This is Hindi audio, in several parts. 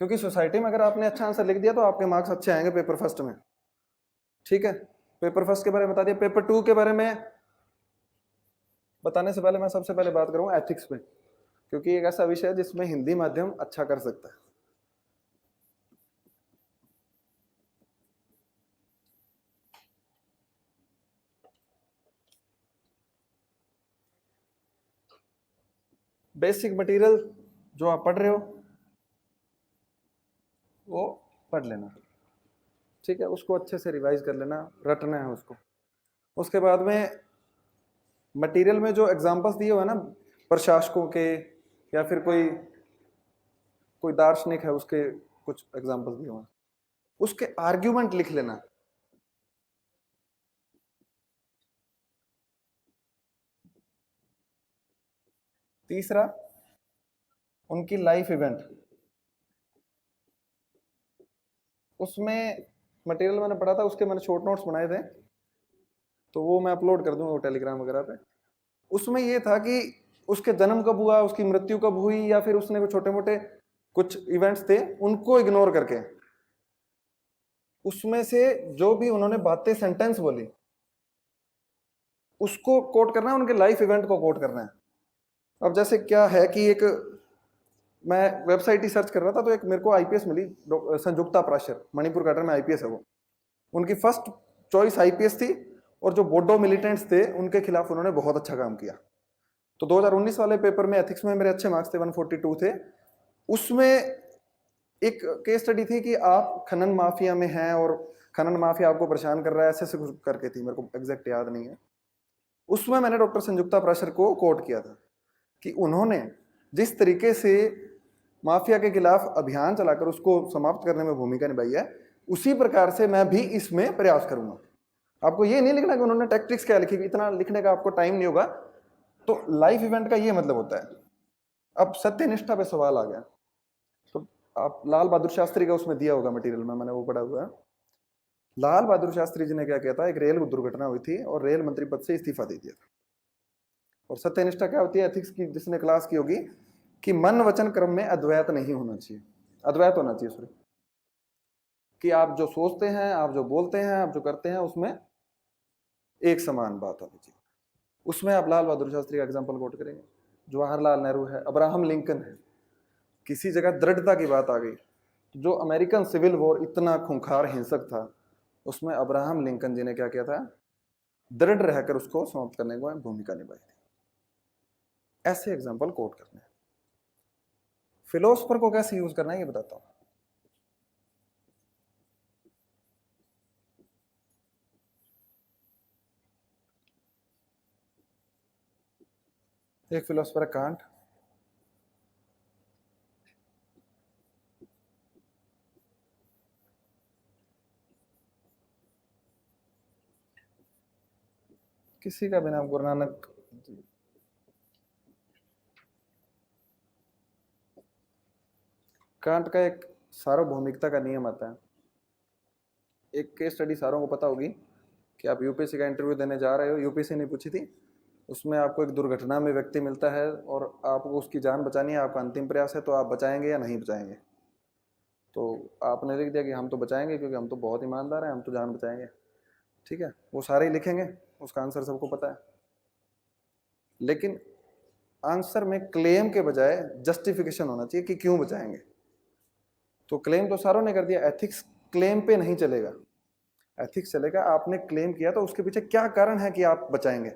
क्योंकि सोसाइटी में अगर आपने अच्छा आंसर लिख दिया तो आपके मार्क्स अच्छे आएंगे पेपर फर्स्ट में। ठीक है, पेपर फर्स्ट के बारे में बता दिया। पेपर 2 के बारे में बताने से पहले मैं सबसे पहले बात करूंगा एथिक्स पे, क्योंकि एक ऐसा विषय है जिसमें हिंदी माध्यम अच्छा कर सकता है। बेसिक मटेरियल जो आप पढ़ रहे हो वो पढ़ लेना, ठीक है, उसको अच्छे से रिवाइज कर लेना, रटना है उसको। उसके बाद में मटेरियल में जो एग्जांपल्स दिए हुए हैं ना प्रशासकों के या फिर कोई दार्शनिक है उसके कुछ एग्जांपल्स दिए हुए हैं, उसके आर्ग्यूमेंट लिख लेना। तीसरा, उनकी लाइफ इवेंट, उसमें मटेरियल मैंने पढ़ा था, उसके मैंने शॉर्ट नोट्स बनाए थे, तो वो मैं अपलोड कर दूंगा वो टेलीग्राम वगैरह पे। उसमें ये था कि उसके जन्म कब हुआ, उसकी मृत्यु कब हुई, या फिर उसने कुछ छोटे मोटे कुछ इवेंट्स थे उनको इग्नोर करके उसमें से जो भी उन्होंने बातें सेंटेंस बोली उसको कोट करना है, उनके लाइफ इवेंट को कोट करना है। अब जैसे क्या है कि एक मैं वेबसाइट ही सर्च कर रहा था तो एक मेरे को आईपीएस मिली, संजुक्ता प्राशर, मणिपुर कैडर में आईपीएस है वो। उनकी फर्स्ट चॉइस आईपीएस थी और जो बोडो मिलिटेंट्स थे उनके खिलाफ उन्होंने बहुत अच्छा काम किया। तो 2019 वाले पेपर में एथिक्स में मेरे अच्छे मार्क्स थे, 142 थे। उसमें एक केस स्टडी थी कि आप खनन माफिया में हैं और खनन माफिया आपको परेशान कर रहा है, ऐसे ऐसे कुछ करके थी, मेरे को एग्जैक्ट याद नहीं है। उसमें मैंने डॉक्टर संजुक्ता प्राशर को कोट किया था कि उन्होंने जिस तरीके से माफिया के खिलाफ अभियान चलाकर उसको समाप्त करने में भूमिका निभाई है, उसी प्रकार से मैं भी इसमें प्रयास करूंगा। आपको ये नहीं लिखना कि उन्होंने टैक्टिक्स क्या लिखी, इतना लिखने का आपको टाइम नहीं होगा। तो लाइफ इवेंट का ये मतलब होता है। अब सत्यनिष्ठा पे सवाल आ गया, तो आप लाल बहादुर शास्त्री का उसमें दिया होगा मटेरियल में, मैंने वो पढ़ा हुआ है। लाल बहादुर शास्त्री जी ने क्या किया था, एक रेल दुर्घटना हुई थी और रेल मंत्री पद से इस्तीफा दे दिया था। और सत्यनिष्ठा क्या होती है, एथिक्स की जिसने क्लास की होगी, कि मन वचन क्रम में अद्वैत नहीं होना चाहिए, अद्वैत होना चाहिए सॉरी, कि आप जो सोचते हैं, आप जो बोलते हैं, आप जो करते हैं, उसमें एक समान बात होनी चाहिए। उसमें आप लाल बहादुर शास्त्री का एग्जाम्पल कोट करेंगे, जवाहरलाल नेहरू है, अब्राहम लिंकन है। किसी जगह दृढ़ता की बात आ गई, जो अमेरिकन सिविल वॉर इतना खूंखार हिंसक था, उसमें अब्राहम लिंकन जी ने क्या किया था, दृढ़ रहकर उसको समाप्त करने को भूमिका निभाई थी। ऐसे एग्जाम्पल कोट करने हैं। फिलोसफर को कैसे यूज करना है ये बताता हूं। एक फिलोसफर है कांट, किसी का भी नाम, गुरु नानक। कांट का एक सार्वभौमिकता का नियम आता है। एक केस स्टडी सारों को पता होगी कि आप यूपीएससी का इंटरव्यू देने जा रहे हो, यूपीएससी ने पूछी थी, उसमें आपको एक दुर्घटना में व्यक्ति मिलता है और आपको उसकी जान बचानी है, आपका अंतिम प्रयास है, तो आप बचाएंगे या नहीं बचाएंगे। तो आपने लिख दिया कि हम तो बचाएंगे क्योंकि हम तो बहुत ईमानदार हैं, हम तो जान बचाएंगे। ठीक है, वो सारे ही लिखेंगे, उसका आंसर सबको पता है। लेकिन आंसर में क्लेम के बजाय जस्टिफिकेशन होना चाहिए कि क्यों बचाएंगे। तो क्लेम तो सारों ने कर दिया, एथिक्स क्लेम पे नहीं चलेगा। एथिक्स चलेगा आपने क्लेम किया तो उसके पीछे क्या कारण है कि आप बचाएंगे।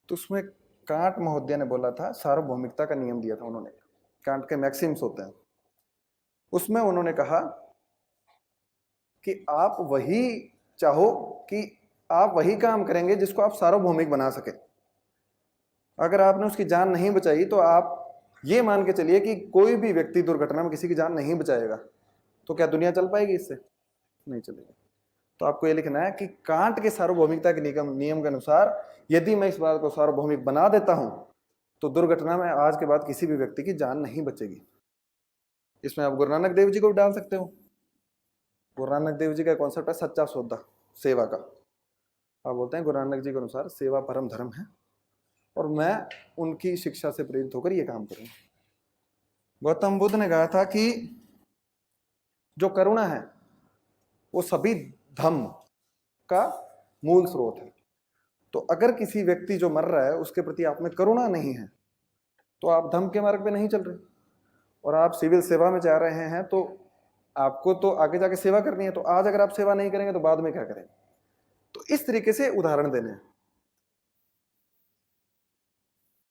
तो उसमें कांट महोदय ने बोला था, सार्वभौमिकता का नियम दिया था उन्होंने, कांट के मैक्सिम्स होते हैं, उसमें उन्होंने कहा कि आप वही चाहो कि आप वही काम करेंगे जिसको आप सार्वभौमिक बना सके। अगर आपने उसकी जान नहीं बचाई तो आप ये मान के चलिए कि कोई भी व्यक्ति दुर्घटना में किसी की जान नहीं बचाएगा, तो क्या दुनिया चल पाएगी इससे? नहीं चलेगी। तो आपको ये लिखना है कि कांट के सार्वभौमिकता के नियम के अनुसार यदि मैं इस बात को सार्वभौमिक बना देता हूं तो दुर्घटना में आज के बाद किसी भी व्यक्ति की जान नहीं बचेगी। इसमें आप गुरु नानक देव जी को भी डाल सकते हो। गुरु नानक देव जी का कॉन्सेप्ट है सच्चा सौदा, सेवा का। आप बोलते हैं गुरु नानक जी के अनुसार सेवा परम धर्म है और मैं उनकी शिक्षा से प्रेरित होकर ये काम करूंगा। गौतम बुद्ध ने कहा था कि जो करुणा है वो सभी धम्म का मूल स्रोत है। तो अगर किसी व्यक्ति जो मर रहा है उसके प्रति आप में करुणा नहीं है तो आप धम्म के मार्ग पे नहीं चल रहे, और आप सिविल सेवा में जा रहे हैं तो आपको तो आगे जाके सेवा करनी है, तो आज अगर आप सेवा नहीं करेंगे तो बाद में क्या करेंगे। तो इस तरीके से उदाहरण देने हैं।